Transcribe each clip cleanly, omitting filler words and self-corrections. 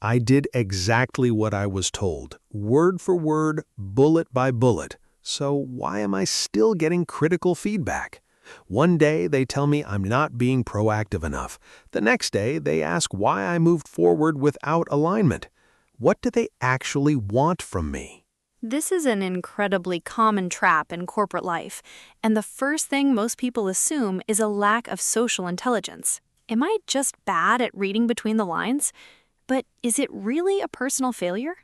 I did exactly what I was told, word for word, bullet by bullet. So why am I still getting critical feedback? One day they tell me I'm not being proactive enough. The next day they ask why I moved forward without alignment. What do they actually want from me? This is an incredibly common trap in corporate life, and the first thing most people assume is a lack of social intelligence. Am I just bad at reading between the lines? But is it really a personal failure?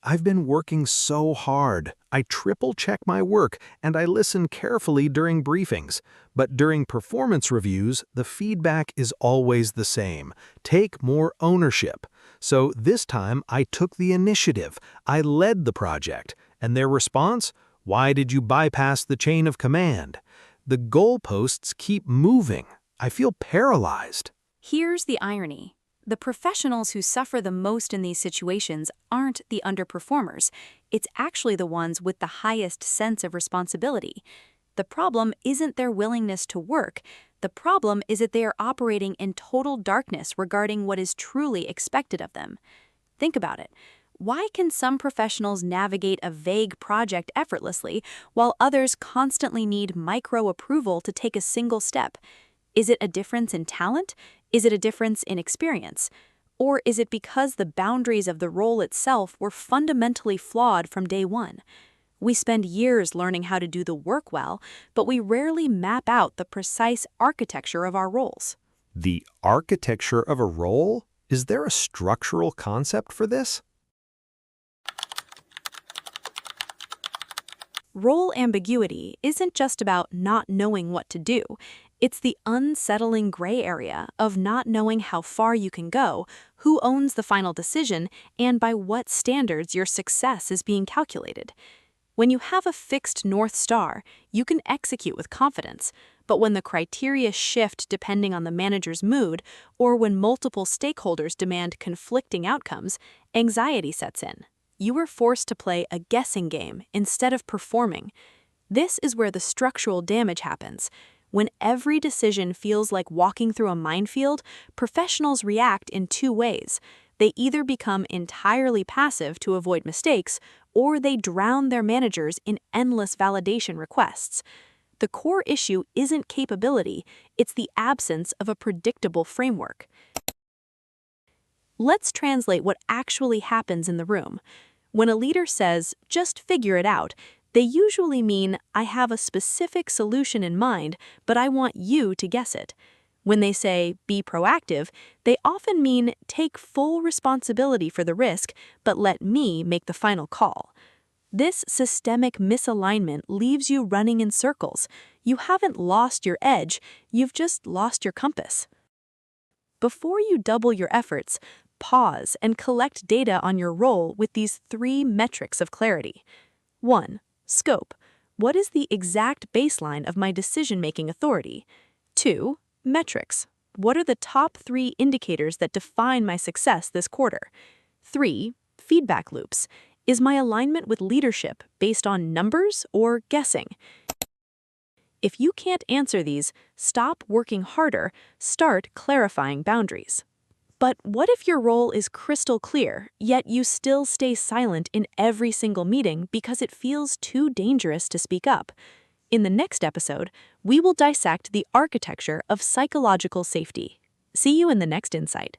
I've been working so hard. I triple-check my work, and I listen carefully during briefings. But during performance reviews, the feedback is always the same. Take more ownership. So this time, I took the initiative. I led the project. And their response? Why did you bypass the chain of command? The goalposts keep moving. I feel paralyzed. Here's the irony. The professionals who suffer the most in these situations aren't the underperformers. It's actually the ones with the highest sense of responsibility. The problem isn't their willingness to work. The problem is that they are operating in total darkness regarding what is truly expected of them. Think about it. Why can some professionals navigate a vague project effortlessly, while others constantly need micro-approval to take a single step? Is it a difference in talent? Is it a difference in experience? Or is it because the boundaries of the role itself were fundamentally flawed from day one? We spend years learning how to do the work well, but we rarely map out the precise architecture of our roles. The architecture of a role? Is there a structural concept for this? Role ambiguity isn't just about not knowing what to do. It's the unsettling gray area of not knowing how far you can go, who owns the final decision, and by what standards your success is being calculated. When you have a fixed North Star, you can execute with confidence, but when the criteria shift depending on the manager's mood, or when multiple stakeholders demand conflicting outcomes, anxiety sets in. You are forced to play a guessing game instead of performing. This is where the structural damage happens. When every decision feels like walking through a minefield, professionals react in two ways. They either become entirely passive to avoid mistakes, or they drown their managers in endless validation requests. The core issue isn't capability, it's the absence of a predictable framework. Let's translate what actually happens in the room. When a leader says, "just figure it out," they usually mean, "I have a specific solution in mind, but I want you to guess it." When they say, "be proactive," they often mean, "take full responsibility for the risk, but let me make the final call." This systemic misalignment leaves you running in circles. You haven't lost your edge, you've just lost your compass. Before you double your efforts, pause and collect data on your role with these three metrics of clarity. 1. Scope. What is the exact baseline of my decision-making authority? 2. Metrics. What are the top 3 indicators that define my success this quarter? 3. Feedback loops. Is my alignment with leadership based on numbers or guessing? If you can't answer these, stop working harder, start clarifying boundaries. But what if your role is crystal clear, yet you still stay silent in every single meeting because it feels too dangerous to speak up? In the next episode, we will dissect the architecture of psychological safety. See you in the next insight.